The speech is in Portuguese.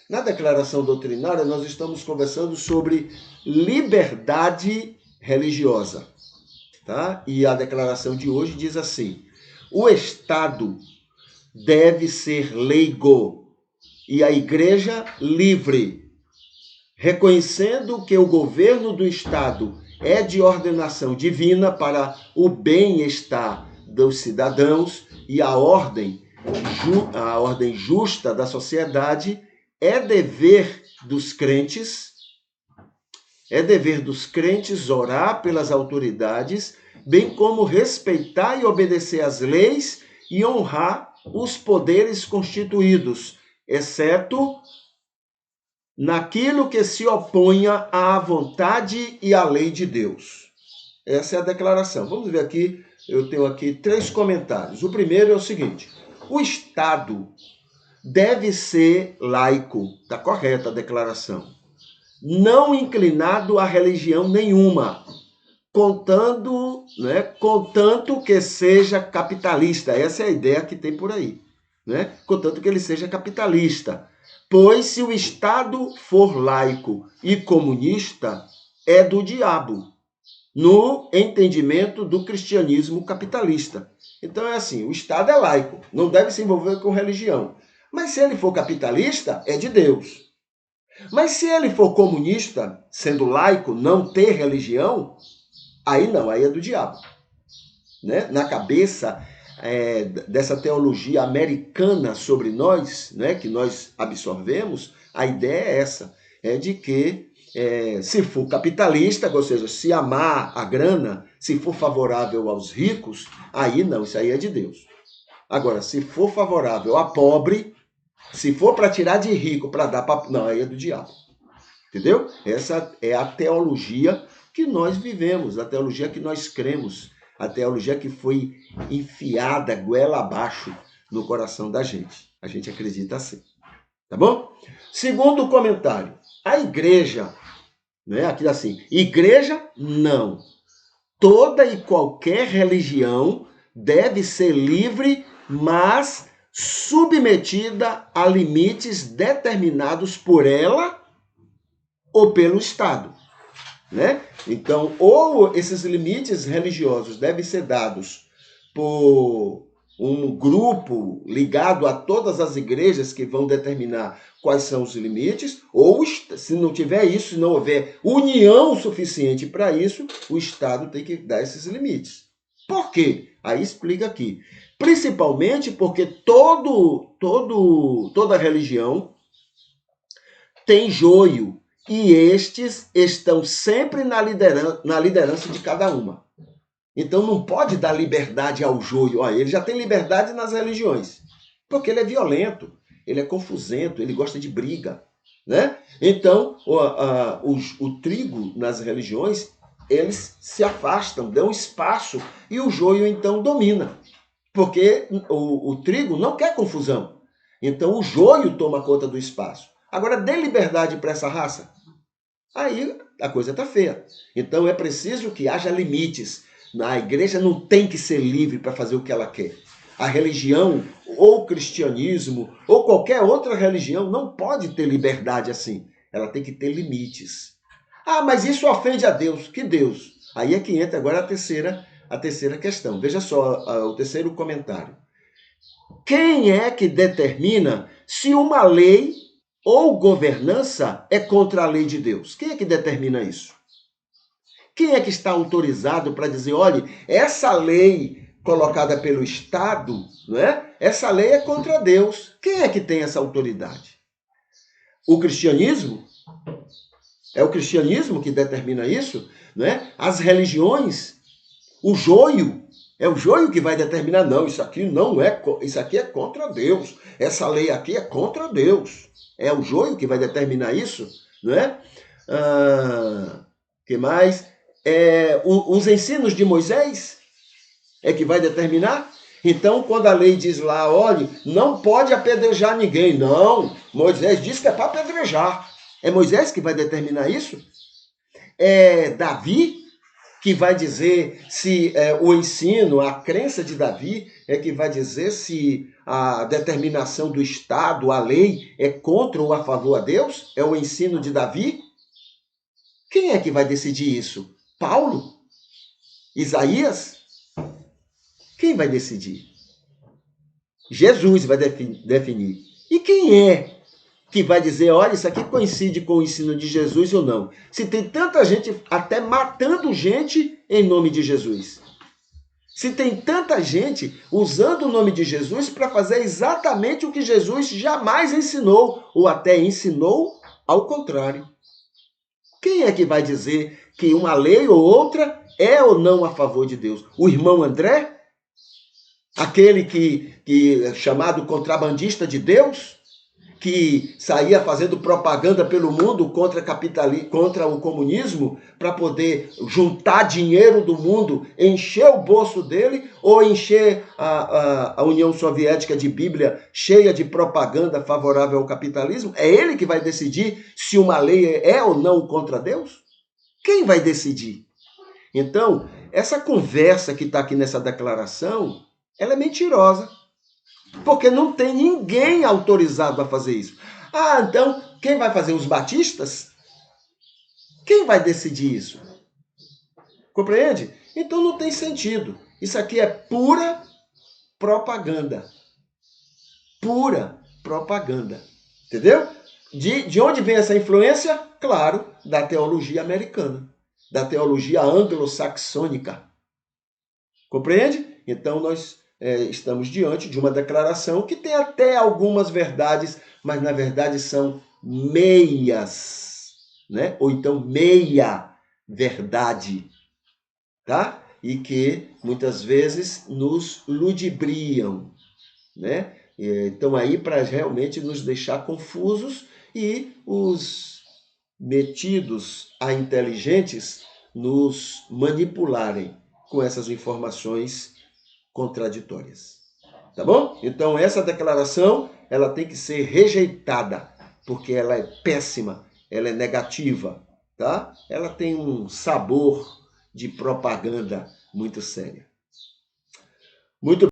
Na declaração doutrinária, nós estamos conversando sobre liberdade religiosa, tá? E a declaração de hoje diz assim: o Estado deve ser leigo e a igreja livre, reconhecendo que o governo do Estado é de ordenação divina para o bem-estar dos cidadãos e a ordem justa da sociedade. É dever dos crentes orar pelas autoridades, bem como respeitar e obedecer às leis e honrar os poderes constituídos, exceto naquilo que se oponha à vontade e à lei de Deus. Essa é a declaração. Vamos ver aqui, eu tenho aqui 3 comentários. O primeiro é o seguinte: o Estado deve ser laico, está correta a declaração, não inclinado a religião nenhuma, contanto que seja capitalista. Essa é a ideia que tem por aí, né? Contanto que ele seja capitalista. Pois se o Estado for laico e comunista, é do diabo, no entendimento do cristianismo capitalista. Então é assim, o Estado é laico, não deve se envolver com religião. Mas se ele for capitalista, é de Deus. Mas se ele for comunista, sendo laico, não ter religião, aí não, aí é do diabo. Né? Na cabeça dessa teologia americana sobre nós, né, que nós absorvemos, a ideia é essa, é de que se for capitalista, ou seja, se amar a grana, se for favorável aos ricos, aí não, isso aí é de Deus. Agora, se for favorável a pobre, se for para tirar de rico, para dar para... Não, aí é do diabo. Entendeu? Essa é a teologia que nós vivemos, a teologia que nós cremos, a teologia que foi enfiada goela abaixo no coração da gente. A gente acredita assim. Tá bom? Segundo comentário. A igreja, né? Aqui assim, igreja não. Toda e qualquer religião deve ser livre, mas submetida a limites determinados por ela ou pelo Estado, né? Então, ou esses limites religiosos devem ser dados por um grupo ligado a todas as igrejas que vão determinar quais são os limites, ou se não tiver isso, se não houver união suficiente para isso, o Estado tem que dar esses limites. Por quê? Aí explica aqui. Principalmente porque toda religião tem joio, e estes estão sempre na liderança de cada uma. Então não pode dar liberdade ao joio. Olha, ele já tem liberdade nas religiões, porque ele é violento, ele é confusento, ele gosta de briga, né? Então o trigo nas religiões, eles se afastam, dão espaço, e o joio então domina, porque o trigo não quer confusão. Então o joio toma conta do espaço. Agora dê liberdade para essa raça, aí a coisa está feia. Então é preciso que haja limites. A igreja não tem que ser livre para fazer o que ela quer. A religião, ou o cristianismo, ou qualquer outra religião, não pode ter liberdade assim. Ela tem que ter limites. Ah, mas isso ofende a Deus. Que Deus? Aí é que entra agora a terceira questão. Veja só o terceiro comentário. Quem é que determina se uma lei ou governança é contra a lei de Deus? Quem é que determina isso? Quem é que está autorizado para dizer, olha, essa lei colocada pelo Estado, né? Essa lei é contra Deus. Quem é que tem essa autoridade? O cristianismo? É o cristianismo que determina isso, né? As religiões, o joio, é o joio que vai determinar, não, isso aqui não é, isso aqui é contra Deus. Essa lei aqui é contra Deus. É o joio que vai determinar isso, né? Que mais? Os ensinos de Moisés é que vai determinar? Então, quando a lei diz lá, olha, não pode apedrejar ninguém. Não, Moisés diz que é para apedrejar. É Moisés que vai determinar isso? É Davi que vai dizer se o ensino, a crença de Davi é que vai dizer se a determinação do Estado, a lei, é contra ou a favor a Deus? É o ensino de Davi? Quem é que vai decidir isso? Paulo? Isaías? Quem vai decidir? Jesus vai definir. E quem é que vai dizer, olha, isso aqui coincide com o ensino de Jesus ou não? Se tem tanta gente até matando gente em nome de Jesus. Se tem tanta gente usando o nome de Jesus para fazer exatamente o que Jesus jamais ensinou, ou até ensinou ao contrário. Quem é que vai dizer que uma lei ou outra é ou não a favor de Deus? O irmão André? Aquele que é chamado contrabandista de Deus? Que saía fazendo propaganda pelo mundo contra o comunismo para poder juntar dinheiro do mundo, encher o bolso dele ou encher a União Soviética de Bíblia cheia de propaganda favorável ao capitalismo? É ele que vai decidir se uma lei é ou não contra Deus? Quem vai decidir? Então, essa conversa que está aqui nessa declaração, ela é mentirosa. Porque não tem ninguém autorizado a fazer isso. Ah, então, quem vai fazer? Os batistas? Quem vai decidir isso? Compreende? Então não tem sentido. Isso aqui é pura propaganda. Pura propaganda. Entendeu? De onde vem essa influência? Claro, da teologia americana. Da teologia anglo-saxônica. Compreende? Então nós estamos diante de uma declaração que tem até algumas verdades, mas na verdade são meias, né? Ou então meia verdade, tá? E que muitas vezes nos ludibriam, né? Então aí para realmente nos deixar confusos e os metidos a inteligentes nos manipularem com essas informações contraditórias. Tá bom? Então essa declaração, ela tem que ser rejeitada, porque ela é péssima, ela é negativa, tá? Ela tem um sabor de propaganda muito séria. Muito